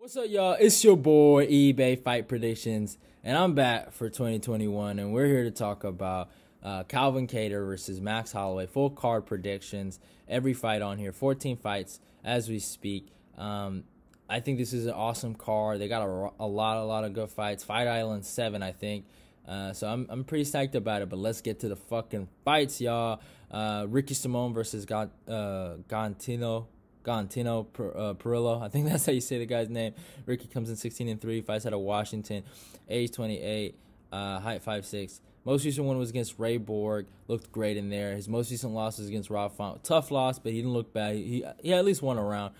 What's up, y'all? It's your boy eBay Fight Predictions, and I'm back for 2021, and we're here to talk about Calvin Kattar versus Max Holloway. Full card predictions, every fight on here, 14 fights as we speak. I think this is an awesome card. They got a lot of good fights. Fight Island 7, I think. So I'm pretty psyched about it. But let's get to the fucking fights, y'all. Ricky Simon versus Gantino Perillo. I think that's how you say the guy's name. Ricky comes in 16-3, fights out of Washington, age 28, height 5'6". Most recent one was against Ray Borg. Looked great in there. His most recent loss was against Rob Font. Tough loss, but he didn't look bad. He at least won a round.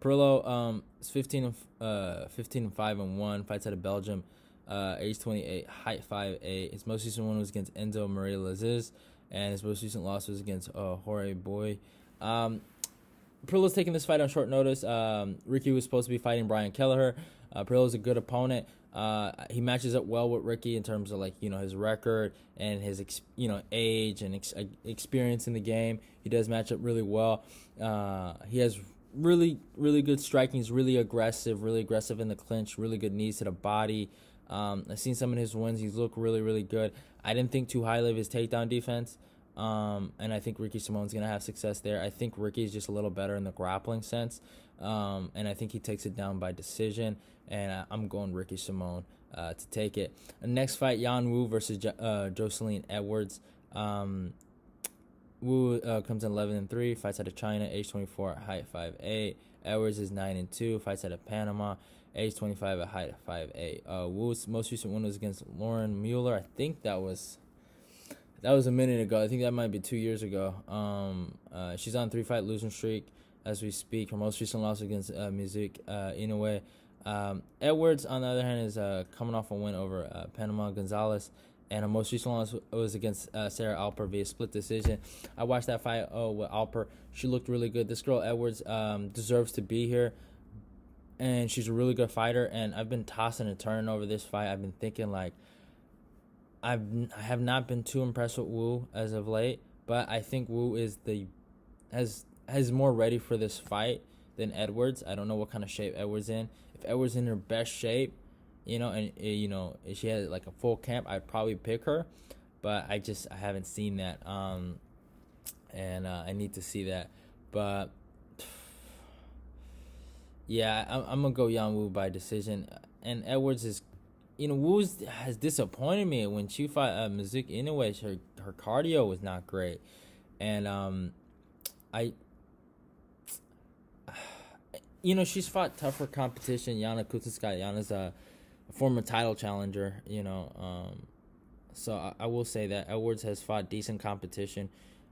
Perillo is 15-5-1. Fights out of Belgium, age 28, height 5'8". His most recent one was against Enzo Maria Laziz, and his most recent loss was against Jorge Boy. Perillo's taking this fight on short notice. Ricky was supposed to be fighting Brian Kelleher. Perillo's a good opponent. He matches up well with Ricky in terms of his record and his age and experience in the game. He does match up really well. He has really good striking. He's really aggressive in the clinch. Really good knees to the body. I've seen some of his wins. He's looked really good. I didn't think too highly of his takedown defense. And I think Ricky Simon's going to have success there. I think Ricky's just a little better in the grappling sense. And I think he takes it down by decision. And I'm going Ricky Simon to take it. The next fight, Yan Wu versus Jocelyn Edwards. Wu comes in 11-3, fights out of China, age 24, height 5'8". Edwards is 9-2, fights out of Panama, age 25, at height 5'8". Wu's most recent one was against Lauren Mueller. I think that was a minute ago. I think that might be 2 years ago. She's on 3-fight losing streak as we speak. Her most recent loss against Mizuki Inoue. Edwards, on the other hand, is coming off a win over Panama Gonzalez. And her most recent loss was against Sarah Alper via split decision. I watched that fight with Alper. She looked really good. This girl, Edwards, deserves to be here. And she's a really good fighter. And I've been tossing and turning over this fight. I've been thinking, I have not been too impressed with Wu as of late, but I think Wu is has more ready for this fight than Edwards. I don't know what kind of shape Edwards in. If Edwards in her best shape, and if she had like a full camp, I'd probably pick her, but I haven't seen that, and I need to see that. But yeah, I'm gonna go Yan Wu by decision, and Edwards is. Wu has disappointed me when she fought Mizuki Inoue. Her cardio was not great, and she's fought tougher competition. Yana Kutskaya. Yana's a former title challenger. So I will say that Edwards has fought decent competition.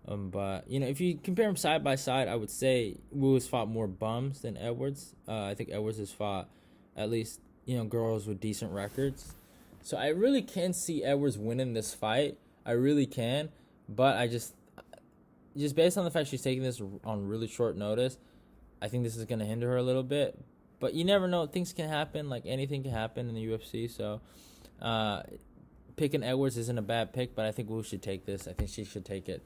But if you compare them side by side, I would say Wu has fought more bums than Edwards. I think Edwards has fought at least girls with decent records. So I really can see Edwards winning this fight. I really can. But I just based on the fact she's taking this on really short notice, I think this is going to hinder her a little bit. But you never know. Things can happen. Like anything can happen in the UFC. So picking Edwards isn't a bad pick, but I think Wu should take this. I think she should take it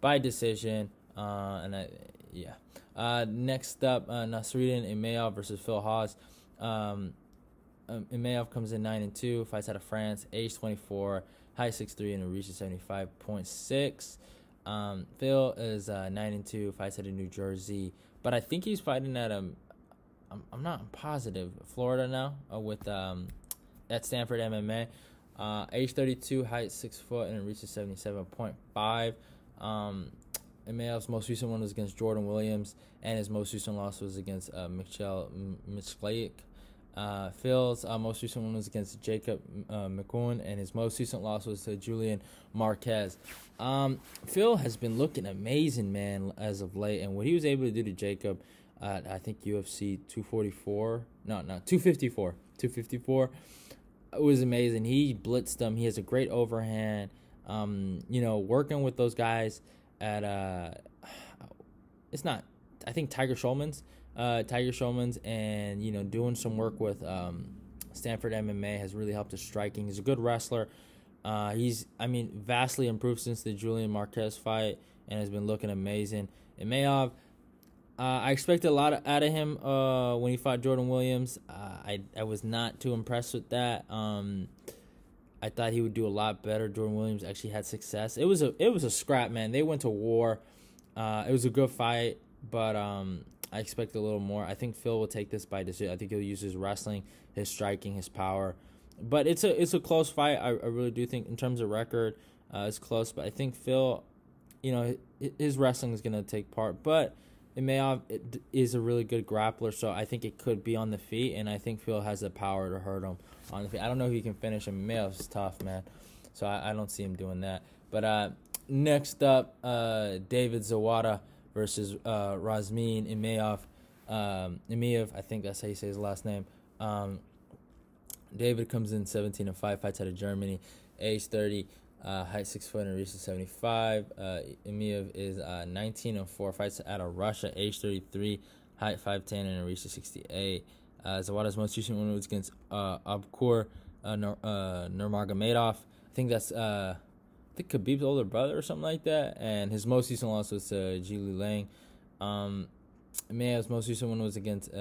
by decision. Next up, Nassourdine Emeev versus Phil Hawes. Imavov comes in 9-2, fights out of France, age 24, height 6'3", and reaches 75.6. Phil is 9-2, fights out of New Jersey, but I think he's fighting at I'm not positive, Florida now, with at Stanford MMA. Age 32, height 6 foot, and it reaches 77.5. Imavov's most recent one was against Jordan Williams, and his most recent loss was against Michel Michlaik. Phil's most recent one was against Jacob McCoon, and his most recent loss was to Julian Marquez. Phil has been looking amazing, man, as of late, and what he was able to do to Jacob, I think UFC 254, it was amazing. He blitzed him. He has a great overhand. Working with those guys at it's not, I think Tiger Schulman's, and doing some work with Stanford MMA has really helped his striking. He's a good wrestler. He's vastly improved since the Julian Marquez fight and has been looking amazing. Emeev, I expected a lot out of him when he fought Jordan Williams. I was not too impressed with that. I thought he would do a lot better. Jordan Williams actually had success. It was a scrap, man. They went to war. It was a good fight, but I expected a little more. I think Phil will take this by decision. I think he'll use his wrestling, his striking, his power. But it's a close fight. I really do think in terms of record, it's close. But I think Phil, his wrestling is gonna take part. But Emeev is a really good grappler, so I think it could be on the feet, and I think Phil has the power to hurt him on the feet. I don't know if he can finish him. Emeev's tough, man, so I don't see him doing that. But next up, David Zawada versus Razmin Emeev. Emeev, I think that's how you say his last name. David comes in 17-5, fights out of Germany, age 30. Height 6 foot and reaches 75. Emeev is 19-4. Fights out of Russia, age 33. Height 5'10 and reaches 68. Zawada's most recent win was against Abkur Nurmagomedov. I think that's Khabib's older brother or something like that. And his most recent loss was to Jingliang. Emeev's most recent one was against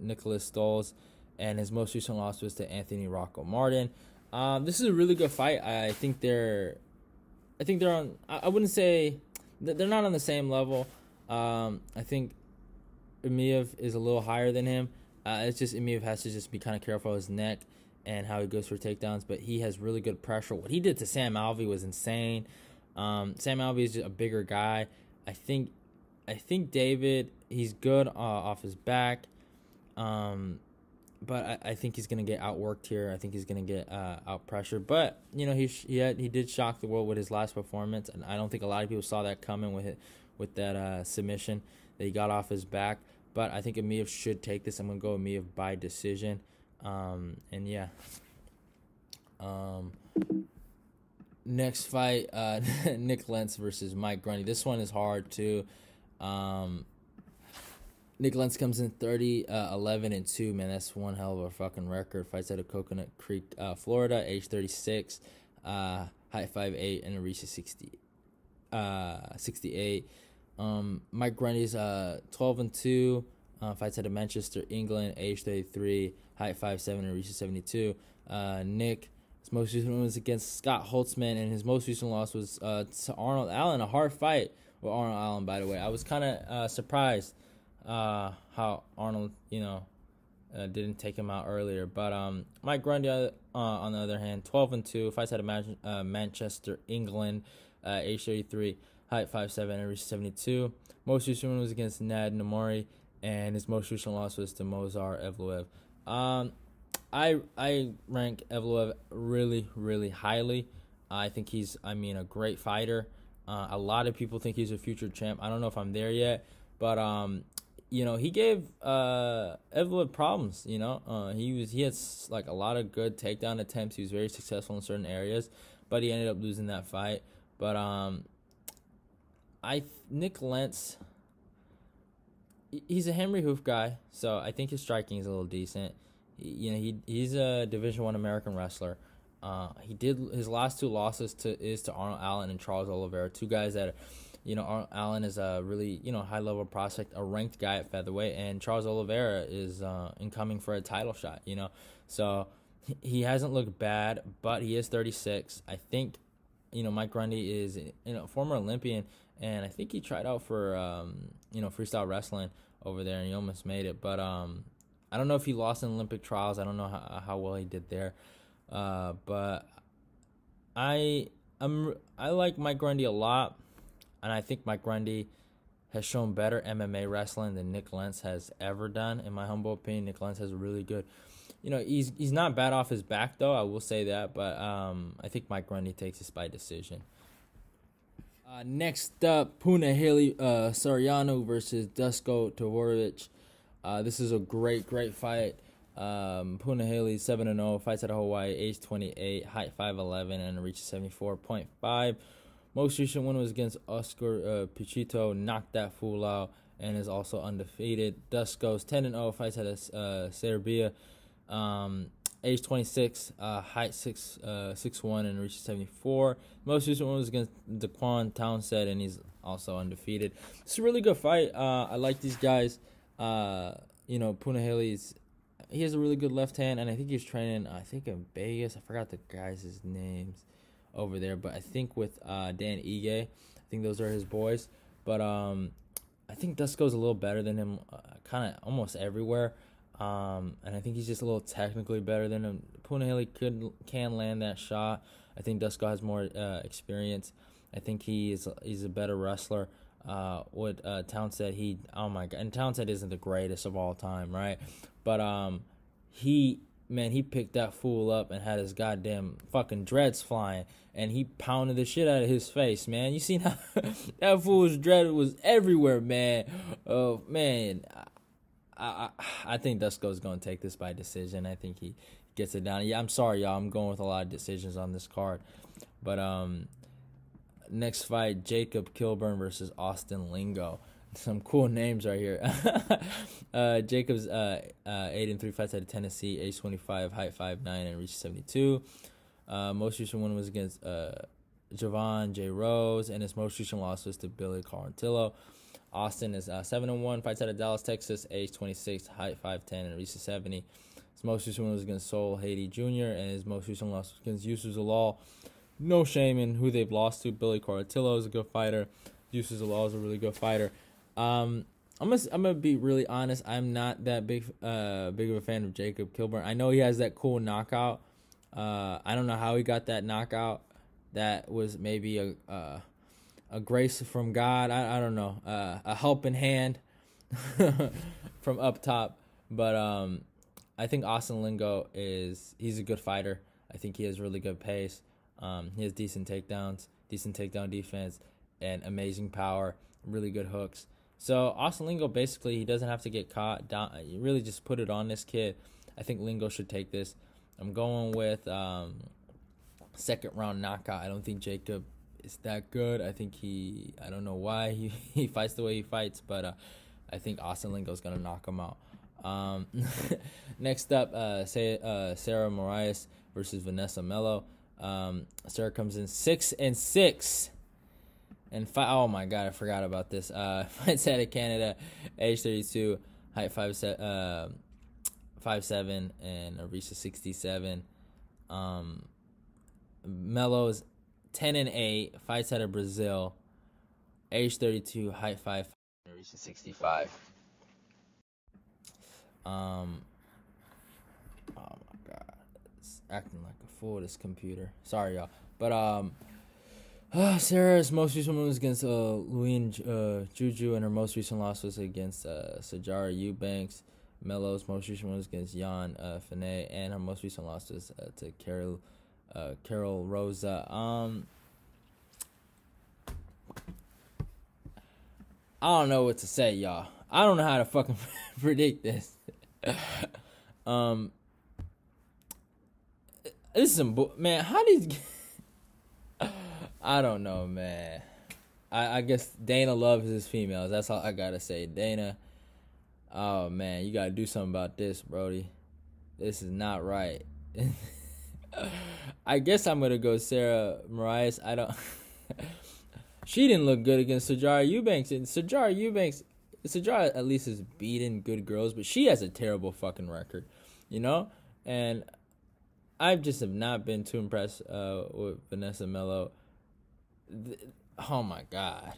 Nicholas Stolz, and his most recent loss was to Anthony Rocco Martin. This is a really good fight. I think they're on. I wouldn't say they're not on the same level. I think Emeev is a little higher than him. It's just Emeev has to just be kind of careful of his neck and how he goes for takedowns. But he has really good pressure. What he did to Sam Alvey was insane. Sam Alvey is just a bigger guy. I think David, he's good off his back. But I think he's gonna get outworked here. I think he's gonna get out pressured. But he did shock the world with his last performance, and I don't think a lot of people saw that coming with that submission that he got off his back. But I think Emeev should take this. I'm gonna go Emeev by decision. And yeah. Next fight, Nick Lentz versus Mike Grundy. This one is hard too. Nick Lentz comes in 30-11-2. Man, that's one hell of a fucking record. Fights out of Coconut Creek, Florida, age 36, height 5'8", and reaches 68. Mike Grundy's 12-2. Fights out of Manchester, England, age 33, height 5'7", and reaches 72. Nick, his most recent one was against Scott Holtzman, and his most recent loss was to Arnold Allen. A hard fight with Arnold Allen, by the way. I was kind of surprised how Arnold, didn't take him out earlier. But Mike Grundy, on the other hand, 12-2, fights out of Manchester, England, age 33, height 5'7", and reaches 72. Most recent one was against Nad Omari, and his most recent loss was to Movsar Evloev. I rank Evloev really, really highly. I think he's, a great fighter. A lot of people think he's a future champ. I don't know if I'm there yet, but he gave Evloev problems. He had like a lot of good takedown attempts. He was very successful in certain areas, but he ended up losing that fight. But Nick Lentz, he's a Henry Hoof guy, so I think his striking is a little decent. He's a Division I American wrestler. He did his last two losses to Arnold Allen and Charles Oliveira, two guys that, Arnold Allen is a really high level prospect, a ranked guy at featherweight, and Charles Oliveira is incoming for a title shot. So he hasn't looked bad, but he is 36. I think Mike Grundy is former Olympian, and I think he tried out for freestyle wrestling over there, and he almost made it, but I don't know if he lost in Olympic trials. I don't know how well he did there. But I like Mike Grundy a lot, and I think Mike Grundy has shown better MMA wrestling than Nick Lentz has ever done. In my humble opinion, Nick Lentz has a really good, he's not bad off his back though. I will say that, but I think Mike Grundy takes this by decision. Next up, Punahele Soriano versus Dusko Todorovic. This is a great fight. Punahele 7-0, fights out of Hawaii, age 28, height 5'11", and reaches 74.5. Most recent one was against Oscar Pichito, knocked that fool out, and is also undefeated. Dusko's 10-0, fights out of Serbia, age 26, height 6'1", and reaches 74. Most recent one was against Daquan Townsend, and he's also undefeated. It's a really good fight. I like these guys. Punahele, he has a really good left hand, and I think he's training, in Vegas. I forgot the guys' names over there, but I think with Dan Ige, I think those are his boys. But I think Dusko's a little better than him, kind of almost everywhere. And I think he's just a little technically better than him. Punahele can land that shot. I think Dusko has more experience. I think he's a better wrestler. With Townsend, oh my god, and Townsend isn't the greatest of all time, right? But he picked that fool up and had his goddamn fucking dreads flying, and he pounded the shit out of his face, man. You seen how that fool's dread was everywhere, man. Oh man, I think Dusko's gonna take this by decision. I think he gets it down. Yeah, I'm sorry, y'all. I'm going with a lot of decisions on this card, but next fight, Jacob Kilburn versus Austin Lingo. Some cool names right here. Jacob's 8-3 fights out of Tennessee, age 25, height 5'9", and reaches 72. Most recent one was against Javon J. Rose, and his most recent loss was to Billy Quarantillo. Austin is 7-1, fights out of Dallas, Texas, age 26, height 5'10", and reaches 70. His most recent one was against Sol Haiti Jr., and his most recent loss was against Yusuf Zalal. No shame in who they've lost to. Billy Quarantillo is a good fighter. Yusuf Zalal is a really good fighter. I'm gonna be really honest. I'm not that big of a fan of Jacob Kilburn. I know he has that cool knockout. I don't know how he got that knockout. That was maybe a grace from God. I don't know. A helping hand from up top. But I think Austin Lingo he's a good fighter. I think he has really good pace. He has decent takedowns, decent takedown defense, and amazing power, really good hooks. So Austin Lingo, basically, he doesn't have to get caught. You really just put it on this kid. I think Lingo should take this. I'm going with second round knockout. I don't think Jacob is that good. I think I don't know why he fights the way he fights, but I think Austin Lingo is going to knock him out. Next up, Sarah Moras versus Vanessa Melo. Sarah comes in 6-6. And oh my god, I forgot about this. Fights out of Canada, age 32, height 5'7", and a reach of 67. Melo's 10-8, fights out of Brazil, age 32, height 5'5", and a reach of 65. Oh my god, it's acting like a fool, this computer. Sorry, y'all, but Sarah's most recent one was against Luin Juju, and her most recent loss was against Sajara Eubanks. Melo's most recent one was against Jan Finet, and her most recent loss was to Carol Rosa. I don't know what to say, y'all. I don't know how to fucking predict this. This is some man. How did? I don't know, man. I guess Dana loves his females. That's all I gotta say. Dana, oh man, you gotta do something about this, Brody. This is not right. I guess I'm gonna go Sarah Moras. I don't. She didn't look good against Sajara Eubanks, and Sajara at least has beaten good girls, but she has a terrible fucking record, you know. And I just have not been too impressed with Vanessa Melo. Oh my god.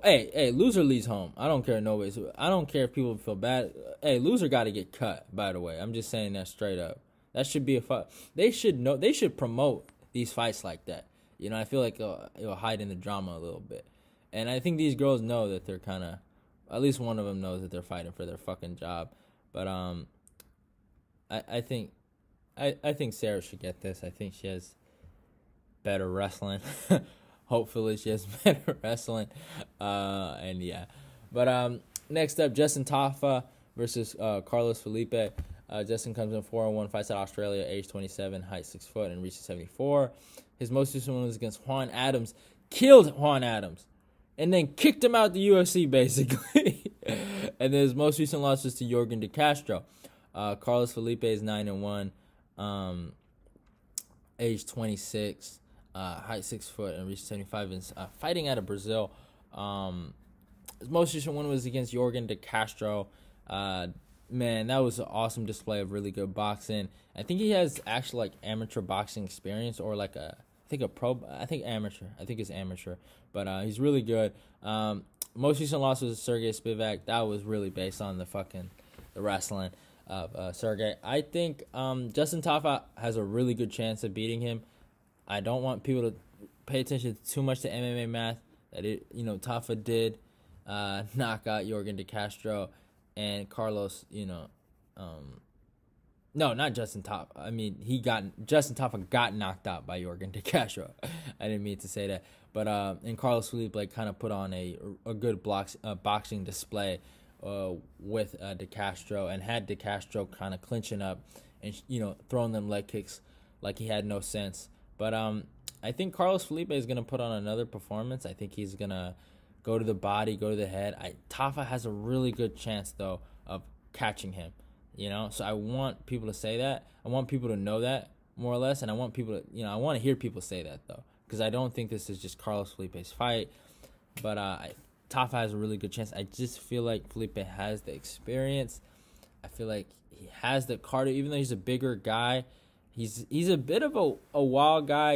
Hey, loser leaves home. I don't care nobody's. I don't care if people feel bad. Hey, loser got to get cut, by the way. I'm just saying that straight up. That should be a fight. They should promote these fights like that. You know, I feel like it'll hide in the drama a little bit. And I think these girls know that they're kind of, at least one of them knows that they're fighting for their fucking job. But I think Sarah should get this. I think she has better wrestling. Hopefully she has better wrestling. And yeah. But next up, Justin Tafa versus Carlos Felipe. Justin comes in 4-1, fights out Australia, age 27, height 6 foot, and reaches 74. His most recent one was against Juan Adams. Killed Juan Adams. And then kicked him out the UFC, basically. And then his most recent loss was to Jorgen De Castro. Carlos Felipe is 9-1, age 26, height 6 foot and reach 75, and fighting out of Brazil. His most recent one was against Jorgen de Castro. Man, that was an awesome display of really good boxing. I think he has actually like amateur boxing experience, or like amateur. I think it's amateur, but he's really good. Most recent loss was Sergey Spivak. That was really based on the wrestling of Sergey. I think Justin Tafa has a really good chance of beating him. I don't want people to pay attention too much to MMA math. Tafa did knock out Jorgen de Castro and Carlos. No, not Justin Tafa. I mean, Justin Tafa got knocked out by Jorgen de Castro. I didn't mean to say that, but and Carlos Felipe kind of put on a good boxing display with de Castro, and had de Castro kind of clinching up and throwing them leg kicks like he had no sense. But I think Carlos Felipe is gonna put on another performance. I think he's gonna go to the body, go to the head. Tafa has a really good chance though of catching him. So I want people to say that. I want people to know that, more or less, and I want people to, I want to hear people say that though, because I don't think this is just Carlos Felipe's fight. But Tafa has a really good chance. I just feel like Felipe has the experience. I feel like he has the cardio, even though he's a bigger guy. He's a bit of a wild guy.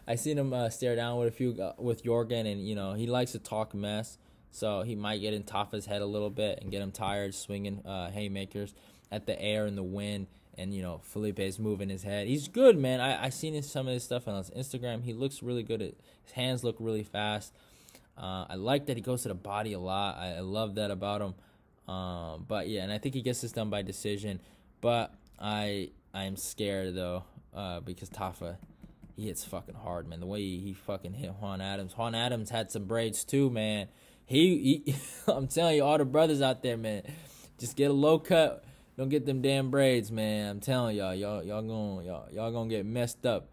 I seen him stare down with Jorgen, and he likes to talk mess. So he might get in Tafa's head a little bit and get him tired, swinging haymakers at the air and the wind. And, Felipe's moving his head. He's good, man. I seen some of his stuff on his Instagram. He looks really good. His hands look really fast. I like that he goes to the body a lot. I love that about him. But, yeah, and I think he gets this done by decision. But I'm scared, though, because Tafa, he hits fucking hard, man. The way he fucking hit Juan Adams. Juan Adams had some braids, too, man. He I'm telling you, all the brothers out there, man, just get a low cut. Don't get them damn braids, man. I'm telling y'all gonna get messed up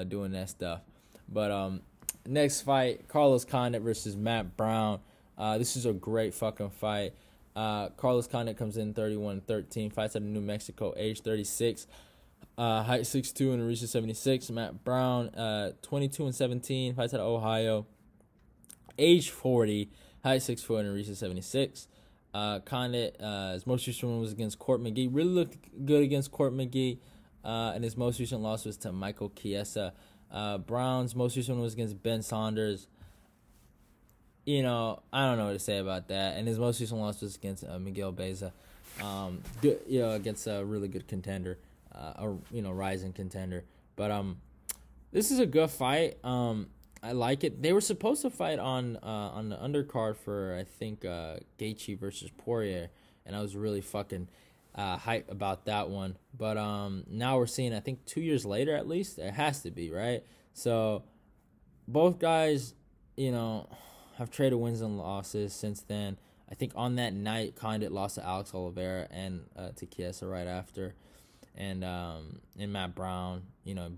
doing that stuff. But next fight, Carlos Condit versus Matt Brown. This is a great fucking fight. Carlos Condit comes in 31-13, fights out of New Mexico, age 36, height 6'2" and reaches 76. Matt Brown, 22-17, fights out of Ohio, age 40. Height 6 foot and reaches 76. Condit, his most recent one was against Court McGee. Really looked good against Court McGee. And his most recent loss was to Michael Chiesa. Brown's most recent one was against Ben Saunders. I don't know what to say about that. And his most recent loss was against Miguel Beza. Against a really good contender, rising contender. But this is a good fight. I like it. They were supposed to fight on the undercard for, I think, Gaethje versus Poirier, and I was really fucking hyped about that one. But now we're seeing, I think 2 years later at least, it has to be, right? So both guys, have traded wins and losses since then. I think on that night, Condit lost to Alex Oliveira and to Chiesa right after. And Matt Brown,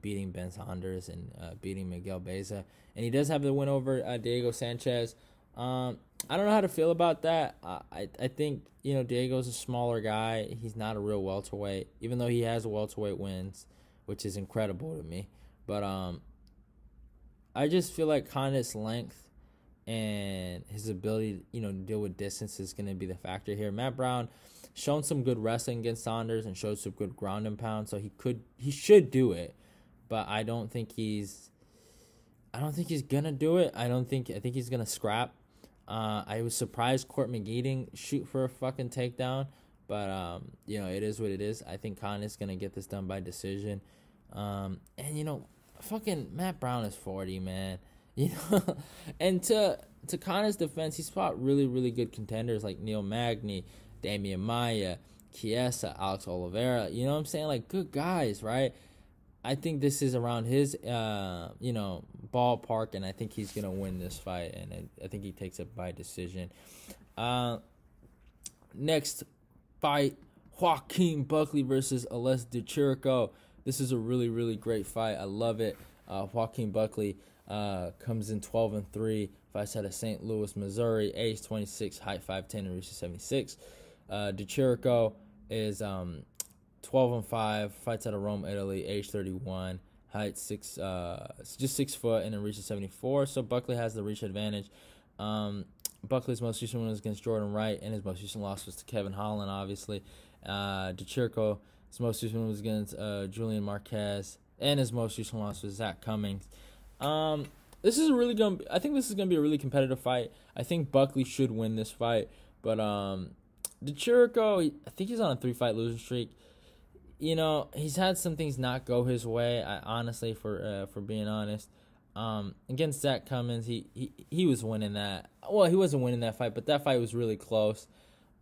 beating Ben Saunders and beating Miguel Beza. And he does have the win over Diego Sanchez. I don't know how to feel about that. I think, Diego's a smaller guy. He's not a real welterweight, even though he has welterweight wins, which is incredible to me. But I just feel like Condit's length and his ability, to deal with distance is going to be the factor here. Matt Brown shown some good wrestling against Saunders and showed some good ground and pound, so he should do it. But I think he's gonna do it. I think he's gonna scrap. I was surprised Court McGee didn't shoot for a fucking takedown, but it is what it is. I think Condit's gonna get this done by decision. And fucking Matt Brown is 40, man. And to Condit's defense, he's fought really, really good contenders like Neil Magny, Damian Maia, Chiesa, Alex Oliveira. You know what I'm saying? Like, good guys, right? I think this is around his, ballpark, and I think he's going to win this fight, and I think he takes it by decision. Next fight, Joaquin Buckley versus Alessio Chirico. This is a really, really great fight. I love it. Joaquin Buckley comes in 12-3, fights out of St. Louis, Missouri, age 26, height 5'10", and reaches 76. Chirico, is 12-5. Fights out of Rome, Italy. Age 31. Height just 6 foot, and then reaches 74. So Buckley has the reach advantage. Buckley's most recent win was against Jordan Wright, and his most recent loss was to Kevin Holland, obviously. Chirico, his most recent win was against Julian Marquez, and his most recent loss was Zach Cummings. This is I think this is gonna be a really competitive fight. I think Buckley should win this fight, but Chirico, I think he's on a 3-fight losing streak. You know, he's had some things not go his way. Honestly, for being honest, against Zach Cummings, he was winning that. Well, he wasn't winning that fight, but that fight was really close.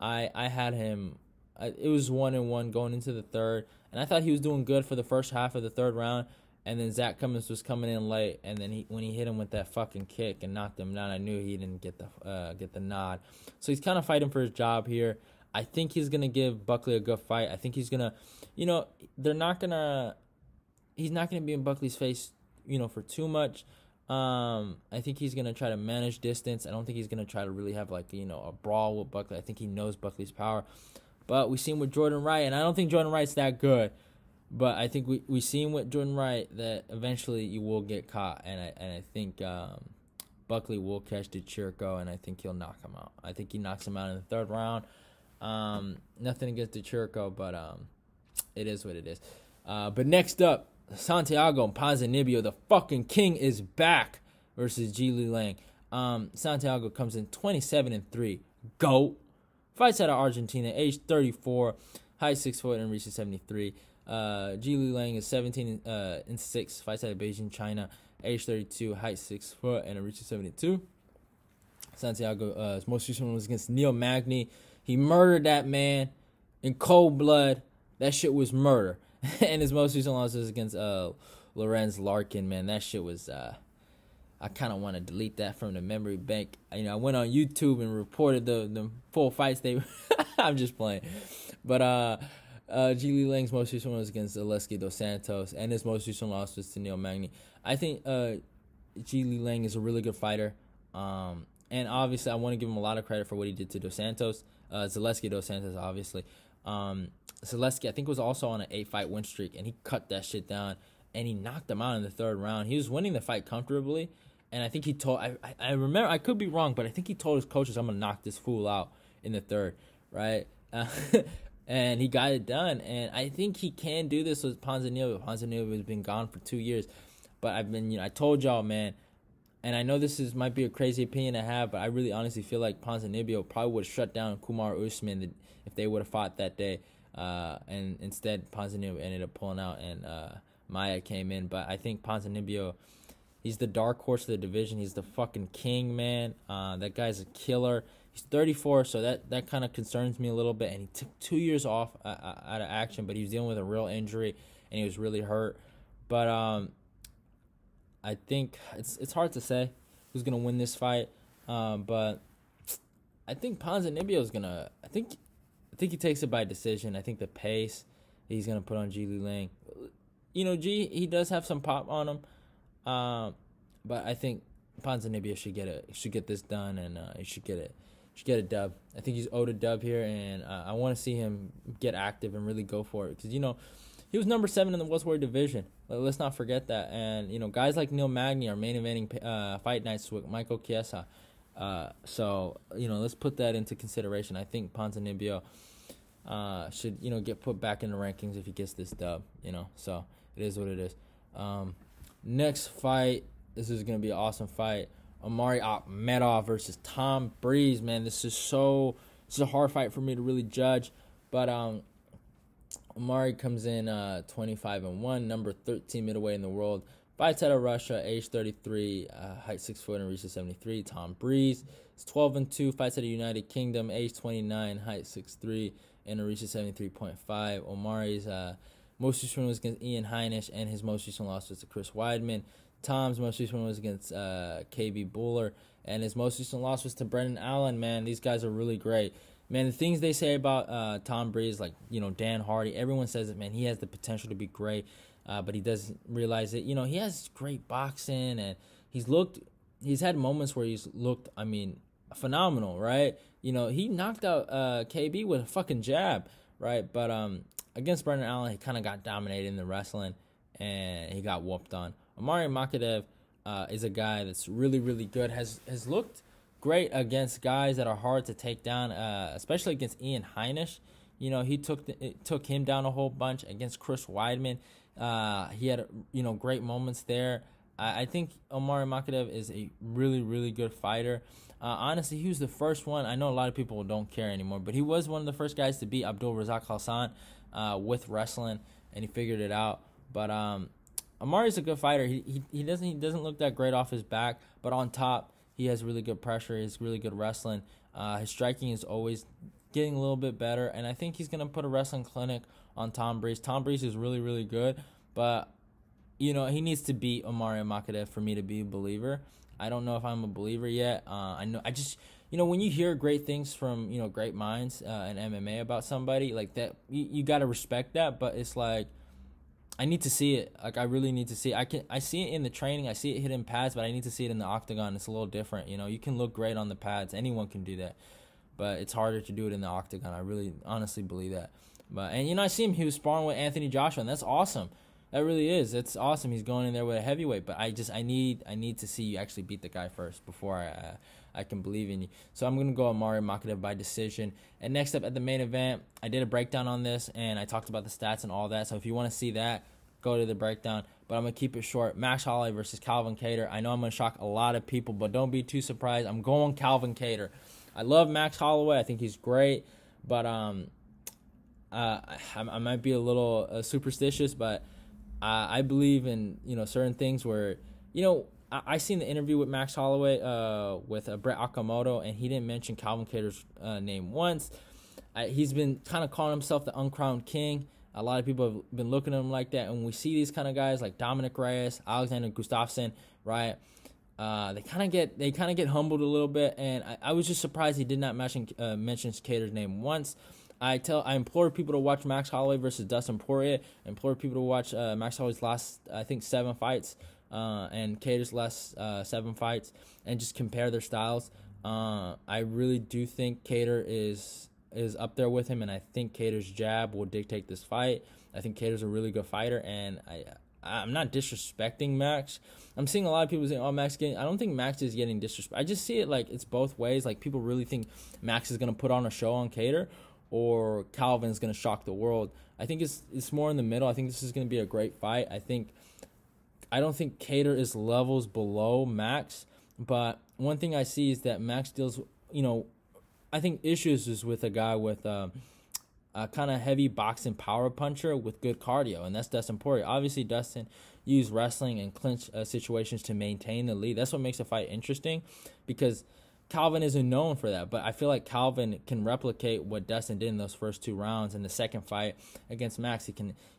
I had him. It was 1-1 going into the third, and I thought he was doing good for the first half of the third round. And then Zach Cummings was coming in late, and then when he hit him with that fucking kick and knocked him down, I knew he didn't get the nod. So he's kind of fighting for his job here. I think he's gonna give Buckley a good fight. I think he's gonna, he's not gonna be in Buckley's face, for too much. I think he's gonna try to manage distance. I don't think he's gonna try to really have a brawl with Buckley. I think he knows Buckley's power, but we seen with Jordan Wright, and I don't think Jordan Wright's that good. But I think we seen with Jordan Wright that eventually you will get caught, and I think Buckley will catch the Chirico, and I think he'll knock him out. I think he knocks him out in the third round. Nothing against the Chirico, but it is what it is. But next up, Santiago and Ponizinibibo, the fucking king is back versus Jingliang. Santiago comes in 27-3. GOAT. Fights out of Argentina, age 34, height 6 foot, and reaches 73. Jingliang is 17-6. Fights out of Beijing, China, age 32, height 6 foot, and reaches 72. Santiago, his most recent one was against Neil Magny. He murdered that man in cold blood. That shit was murder. And his most recent loss was against Lorenz Larkin, man. That shit was, I kind of want to delete that from the memory bank. I went on YouTube and reported the full fights. I'm just playing. But Jingliang's most recent one was against Alessio dos Santos, and his most recent loss was to Neil Magny. I think Jingliang is a really good fighter. And obviously, I want to give him a lot of credit for what he did to Dos Santos. Zaleski Dos Santos, obviously. Zaleski, I think, was also on an 8-fight win streak, and he cut that shit down, and he knocked him out in the third round. He was winning the fight comfortably, and I think he told, I remember, I could be wrong, but I think he told his coaches, I'm going to knock this fool out in the third, right? And he got it done, and I think he can do this with Ponizinibibo. Ponizinibibo has been gone for 2 years, but I told y'all, man, and I know this might be a crazy opinion to have, but I really honestly feel like Ponizinibibo probably would have shut down Kumar Usman if they would have fought that day. And instead, Ponizinibibo ended up pulling out, and Maya came in. But I think Ponizinibibo, he's the dark horse of the division. He's the fucking king, man. That guy's a killer. He's 34, so that kind of concerns me a little bit. And he took 2 years off out of action, but he was dealing with a real injury, and he was really hurt. But I think it's hard to say who's gonna win this fight, but I think Ponizinibibo is gonna. I think he takes it by decision. I think the pace he's gonna put on Jingliang. He does have some pop on him, but I think Ponizinibibo should get this done, and he should get a dub. I think he's owed a dub here, and I want to see him get active and really go for it, because he was number 7 in the welterweight division. Let's not forget that. And, guys like Neil Magny are main eventing fight nights with Michael Chiesa. So, let's put that into consideration. I think Ponizinibibo should, get put back in the rankings if he gets this dub, So, it is what it is. Next fight, this is going to be an awesome fight. Omari Akhmedov versus Tom Breese, man. This is a hard fight for me to really judge. But, Omari comes in 25-1, number 13 middleweight in the world. Fights out of Russia, age 33, height 6 foot, and reaches 73. Tom Breese is 12-2. Fights out of United Kingdom, age 29, height 6'3", and reaches 73.5. Omari's most recent one was against Ian Heinisch, and his most recent loss was to Chris Weidman. Tom's most recent one was against KB Buller, and his most recent loss was to Brendan Allen. Man, these guys are really great. Man, the things they say about Tom Breese, like, Dan Hardy, everyone says it, man, he has the potential to be great, but he doesn't realize it. He has great boxing, and he's had moments where he's looked, phenomenal, right? He knocked out KB with a fucking jab, right? But against Brendan Allen, he kind of got dominated in the wrestling, and he got whooped on. Omari Akhmedov is a guy that's really, really good. Has looked great against guys that are hard to take down, especially against Ian Heinisch. You know, he took him down a whole bunch against Chris Weidman. He had, great moments there. I think Omari Akhmedov is a really, really good fighter. Honestly, he was the first one. I know a lot of people don't care anymore, but he was one of the first guys to beat Abdul Razak Hassan with wrestling, and he figured it out. But Omari's a good fighter. He doesn't look that great off his back, but on top, he has really good pressure. He has really good wrestling. His striking is always getting a little bit better, and I think he's going to put a wrestling clinic on Tom Breese. Tom Breese is really, really good, but he needs to beat Omari Akhmedov for me to be a believer. I don't know if I'm a believer yet. When you hear great things from, great minds in MMA about somebody like that, you got to respect that, but it's like, I need to see it. Like, I really need to see it. I see it in the training. I see it hitting pads, but I need to see it in the octagon. It's a little different. You can look great on the pads. Anyone can do that, but it's harder to do it in the octagon. I really honestly believe that. And I see him. He was sparring with Anthony Joshua, and that's awesome. That really is. It's awesome. He's going in there with a heavyweight, but I need to see you actually beat the guy first before I can believe in you. So I'm going to go Omari Akhmedov by decision. And next up at the main event, I did a breakdown on this, and I talked about the stats and all that. So if you want to see that, go to the breakdown. But I'm going to keep it short. Max Holloway versus Calvin Kattar. I know I'm going to shock a lot of people, but don't be too surprised. I'm going Calvin Kattar. I love Max Holloway. I think he's great, but I might be a little superstitious, but I believe in certain things where I seen the interview with Max Holloway with Brett Okamoto, and he didn't mention Calvin Kattar's name once. He's been kind of calling himself the uncrowned king. A lot of people have been looking at him like that, and we see these kind of guys like Dominic Reyes, Alexander Gustafsson, right? They kind of get humbled a little bit, and I was just surprised he did not mention Kattar's name once. I implore people to watch Max Holloway versus Dustin Poirier. I implore people to watch Max Holloway's last, I think, 7 fights and Kattar's last 7 fights, and just compare their styles. I really do think Kattar is up there with him, and I think Kattar's jab will dictate this fight. I think Kattar's a really good fighter, and I'm not disrespecting Max. I'm seeing a lot of people saying, I don't think Max is getting disrespect. I just see it like it's both ways. Like, people really think Max is going to put on a show on Kattar, or Calvin is going to shock the world. I think it's more in the middle. I think this is going to be a great fight. I don't think Kattar is levels below Max, but one thing I see is that Max deals, I think issues is with a guy with a kind of heavy boxing power puncher with good cardio, and that's Dustin Poirier. Obviously, Dustin used wrestling and clinch situations to maintain the lead. That's what makes a fight interesting, because Calvin isn't known for that, but I feel like Calvin can replicate what Dustin did in those first 2 rounds. In the second fight against Max,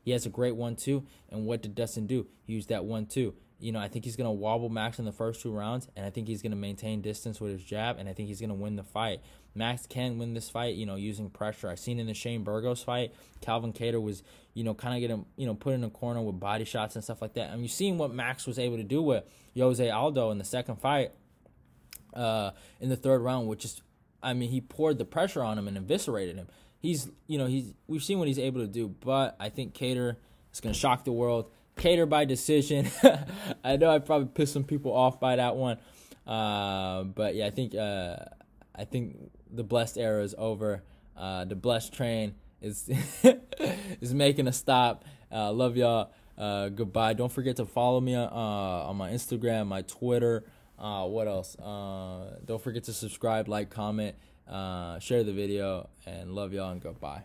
he has a great 1-2, and what did Dustin do? He used that 1-2. I think he's going to wobble Max in the first 2 rounds, and I think he's going to maintain distance with his jab, and I think he's going to win the fight. Max can win this fight, using pressure. I've seen in the Shane Burgos fight, Calvin Kattar was, kind of getting, put in a corner with body shots and stuff like that. And you've seen what Max was able to do with Jose Aldo in the second fight. In the 3rd round, he poured the pressure on him and eviscerated him. We've seen what he's able to do, but I think Kattar is going to shock the world. Kattar by decision. I know I probably pissed some people off by that one, but yeah, I think the blessed era is over. The blessed train is is making a stop. Love y'all. Goodbye. Don't forget to follow me on my Instagram, my Twitter. What else? Don't forget to subscribe, like, comment, share the video, and love y'all, and goodbye.